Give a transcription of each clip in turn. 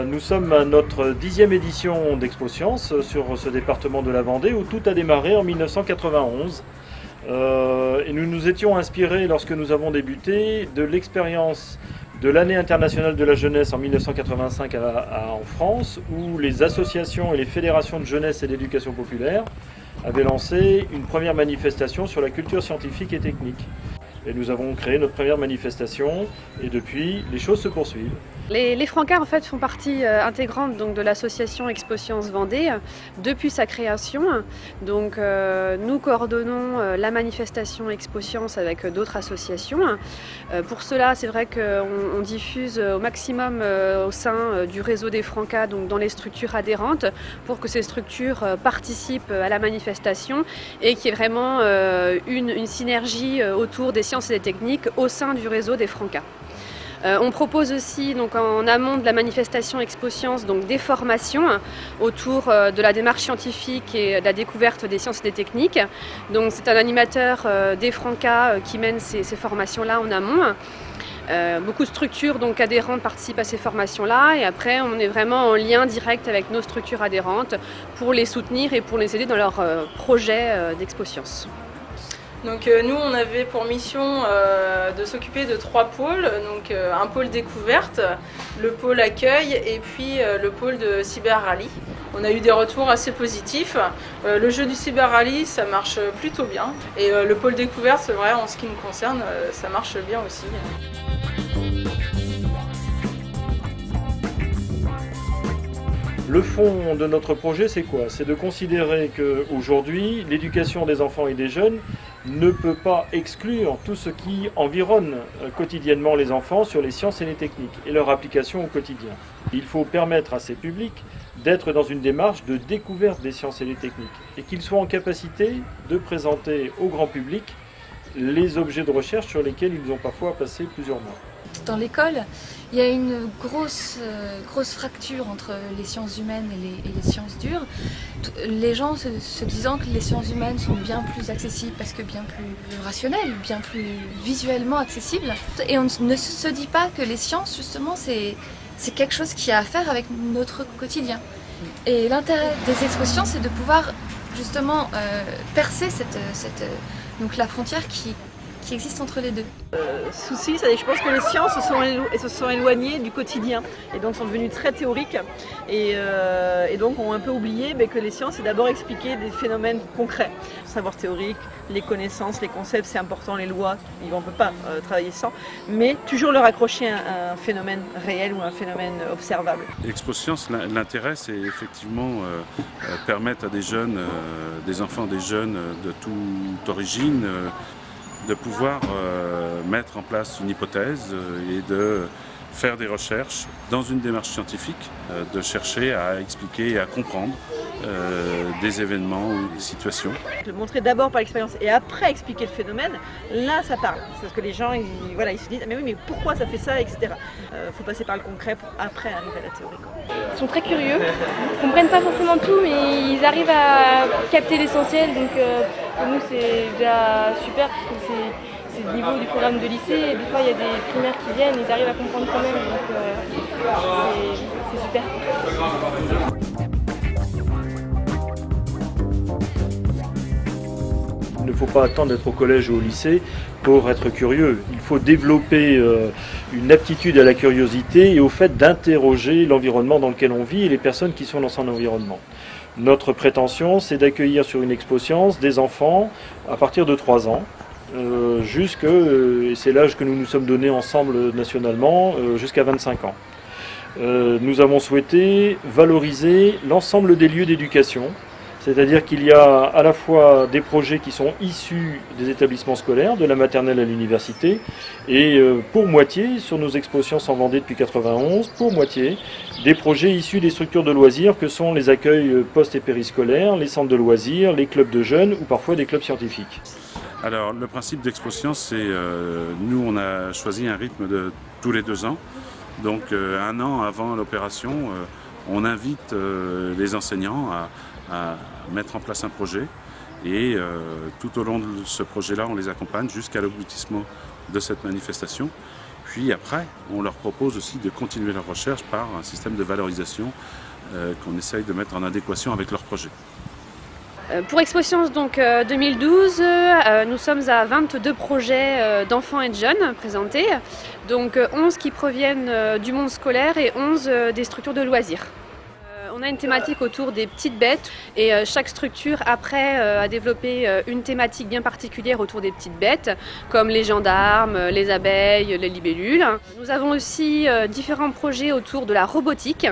Nous sommes à notre 10e édition d'ExpoScience sur ce département de la Vendée où tout a démarré en 1991. Et nous nous étions inspirés lorsque nous avons débuté de l'expérience de l'année internationale de la jeunesse en 1985 en France, où les associations et les fédérations de jeunesse et d'éducation populaire avaient lancé une première manifestation sur la culture scientifique et technique. Et nous avons créé notre première manifestation et depuis, les choses se poursuivent. Les Francards en fait font partie intégrante donc, de l'association ExpoScience Vendée depuis sa création. Donc nous coordonnons la manifestation ExpoScience avec d'autres associations. Pour cela, c'est vrai qu'on diffuse au maximum au sein du réseau des Francards, donc dans les structures adhérentes, pour que ces structures participent à la manifestation et qu'il y ait vraiment une synergie autour des sciences et des techniques au sein du réseau des Francards. On propose aussi donc, en amont de la manifestation ExpoScience donc, des formations autour de la démarche scientifique et de la découverte des sciences et des techniques. Donc c'est un animateur des Francards qui mène ces formations-là en amont. Beaucoup de structures donc, adhérentes participent à ces formations-là et après on est vraiment en lien direct avec nos structures adhérentes pour les soutenir et pour les aider dans leur projet d'ExpoScience. Donc nous on avait pour mission de s'occuper de 3 pôles, donc un pôle découverte, le pôle accueil et puis le pôle de cyber-rallye. On a eu des retours assez positifs. Le jeu du cyber-rallye ça marche plutôt bien et le pôle découverte c'est vrai en ce qui me concerne ça marche bien aussi. Le fond de notre projet, c'est quoi? C'est de considérer qu'aujourd'hui, l'éducation des enfants et des jeunes ne peut pas exclure tout ce qui environne quotidiennement les enfants sur les sciences et les techniques et leur application au quotidien. Il faut permettre à ces publics d'être dans une démarche de découverte des sciences et des techniques et qu'ils soient en capacité de présenter au grand public les objets de recherche sur lesquels ils ont parfois passé plusieurs mois. Dans l'école, il y a une grosse fracture entre les sciences humaines et les sciences dures. Les gens se disant que les sciences humaines sont bien plus accessibles parce que bien plus rationnelles, bien plus visuellement accessibles. Et on ne se dit pas que les sciences, justement, c'est quelque chose qui a à faire avec notre quotidien. Et l'intérêt des ExpoScience, c'est de pouvoir justement percer donc la frontière qui existe entre les deux. Souci, je pense que les sciences se sont éloignées du quotidien et donc sont devenues très théoriques et donc ont un peu oublié que les sciences c'est d'abord expliquer des phénomènes concrets. Le savoir théorique, les connaissances, les concepts c'est important, les lois, on ne peut pas travailler sans, mais toujours leur accrocher un phénomène réel ou un phénomène observable. ExpoScience, l'intérêt c'est effectivement permettre à des jeunes, des enfants, des jeunes de toute origine, de pouvoir mettre en place une hypothèse et de faire des recherches dans une démarche scientifique, de chercher à expliquer et à comprendre des événements ou des situations. De montrer d'abord par l'expérience et après expliquer le phénomène, là ça parle. Parce que les gens ils se disent mais oui mais pourquoi ça fait ça, etc. Faut passer par le concret pour après arriver à la théorie. Ils sont très curieux, ils comprennent pas forcément tout mais ils arrivent à capter l'essentiel donc pour nous c'est déjà super parce que c'est le niveau du programme de lycée et des fois il y a des primaires qui viennent, ils arrivent à comprendre quand même donc c'est super. Il ne faut pas attendre d'être au collège ou au lycée pour être curieux. Il faut développer une aptitude à la curiosité et au fait d'interroger l'environnement dans lequel on vit et les personnes qui sont dans son environnement. Notre prétention, c'est d'accueillir sur une ExpoScience des enfants à partir de 3 ans, et c'est l'âge que nous nous sommes donné ensemble nationalement, jusqu'à 25 ans. Nous avons souhaité valoriser l'ensemble des lieux d'éducation. C'est-à-dire qu'il y a à la fois des projets qui sont issus des établissements scolaires, de la maternelle à l'université, et pour moitié, sur nos ExpoScience en Vendée depuis 1991, pour moitié, des projets issus des structures de loisirs que sont les accueils post- et périscolaires, les centres de loisirs, les clubs de jeunes ou parfois des clubs scientifiques. Alors le principe d'ExpoScience, c'est nous on a choisi un rythme de tous les 2 ans, donc 1 an avant l'opération, on invite les enseignants à mettre en place un projet et tout au long de ce projet-là, on les accompagne jusqu'à l'aboutissement de cette manifestation. puis après, on leur propose aussi de continuer leur recherche par un système de valorisation qu'on essaye de mettre en adéquation avec leur projet. Pour Exposcience donc 2012, nous sommes à 22 projets d'enfants et de jeunes présentés, donc 11 qui proviennent du monde scolaire et 11 des structures de loisirs. On a une thématique autour des petites bêtes et chaque structure après a développé une thématique bien particulière autour des petites bêtes comme les gendarmes, les abeilles, les libellules. Nous avons aussi différents projets autour de la robotique.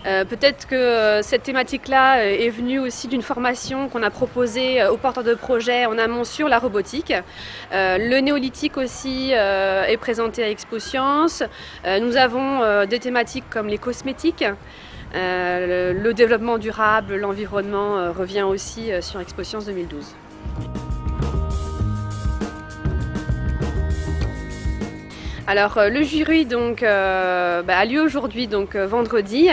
Peut-être que cette thématique-là est venue aussi d'une formation qu'on a proposée aux porteurs de projets en amont sur la robotique. Le néolithique aussi est présenté à Exposcience. Nous avons des thématiques comme les cosmétiques. Le développement durable, l'environnement revient aussi sur Exposcience 2012. Alors le jury donc, a lieu aujourd'hui, donc vendredi,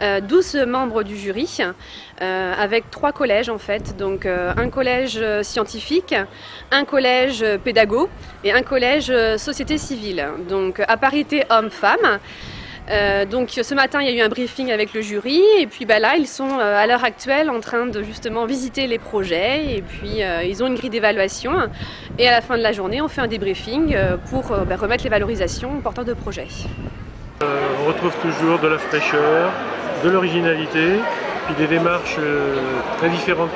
12 membres du jury, avec 3 collèges en fait, donc un collège scientifique, un collège pédago et un collège société civile, donc à parité hommes-femmes. Donc ce matin il y a eu un briefing avec le jury et puis là ils sont à l'heure actuelle en train de justement visiter les projets et puis ils ont une grille d'évaluation et à la fin de la journée on fait un débriefing pour remettre les valorisations aux porteurs de projets. On retrouve toujours de la fraîcheur, de l'originalité, puis des démarches très différentes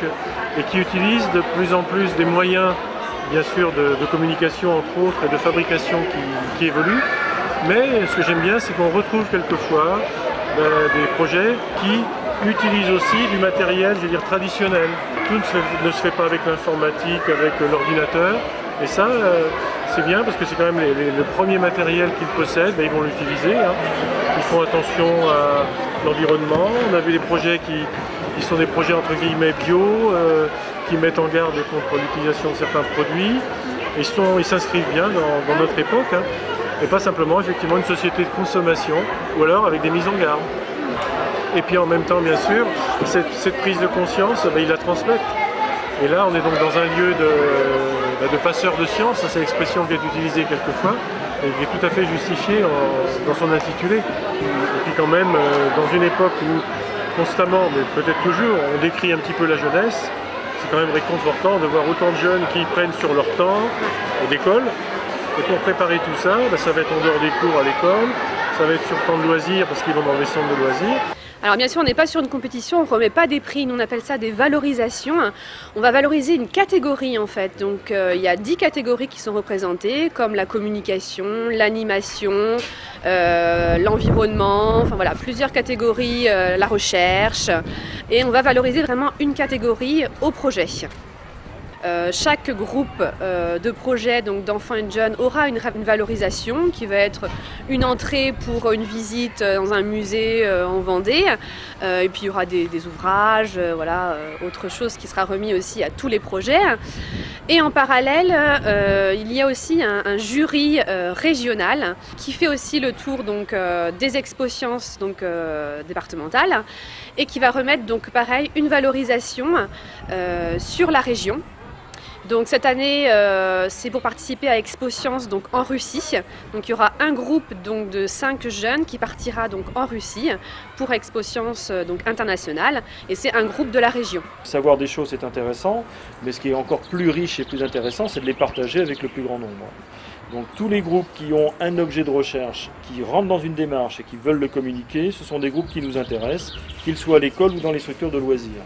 et qui utilisent de plus en plus des moyens bien sûr de communication entre autres et de fabrication qui évoluent. Mais ce que j'aime bien, c'est qu'on retrouve quelquefois des projets qui utilisent aussi du matériel, je veux dire, traditionnel. Tout ne se fait pas avec l'informatique, avec l'ordinateur. Et ça, c'est bien parce que c'est quand même le premier matériel qu'ils possèdent, ils vont l'utiliser. Ils font attention à l'environnement. On a vu des projets qui sont des projets entre guillemets bio, qui mettent en garde contre l'utilisation de certains produits. Ils s'inscrivent bien dans notre époque. Et pas simplement effectivement une société de consommation ou alors avec des mises en garde. Et puis en même temps bien sûr, cette prise de conscience, ils la transmettent. Et là on est donc dans un lieu de passeurs de science, c'est l'expression qui est utilisée quelquefois et qui est tout à fait justifiée dans son intitulé. Et puis quand même dans une époque où constamment, mais peut-être toujours, on décrit un petit peu la jeunesse, c'est quand même réconfortant de voir autant de jeunes qui prennent sur leur temps d'école. Et pour préparer tout ça, ça va être en dehors des cours à l'école, ça va être sur temps de loisirs parce qu'ils vont dans des centres de loisirs. Alors bien sûr, on n'est pas sur une compétition, on ne remet pas des prix, nous on appelle ça des valorisations. On va valoriser une catégorie en fait, donc il y a 10 catégories qui sont représentées, comme la communication, l'animation, l'environnement, enfin voilà, plusieurs catégories, la recherche, et on va valoriser vraiment une catégorie au projet. Chaque groupe de projets d'enfants et de jeunes aura une valorisation qui va être une entrée pour une visite dans un musée en Vendée et puis il y aura des ouvrages, voilà, autre chose qui sera remis aussi à tous les projets. Et en parallèle, il y a aussi un jury régional qui fait aussi le tour des Exposciences départementales et qui va remettre donc pareil une valorisation sur la région. Donc cette année, c'est pour participer à Exposcience en Russie. Donc il y aura un groupe de 5 jeunes qui partira en Russie pour Exposcience internationale et c'est un groupe de la région. Savoir des choses c'est intéressant, mais ce qui est encore plus riche et plus intéressant, c'est de les partager avec le plus grand nombre. Donc tous les groupes qui ont un objet de recherche, qui rentrent dans une démarche et qui veulent le communiquer, ce sont des groupes qui nous intéressent, qu'ils soient à l'école ou dans les structures de loisirs.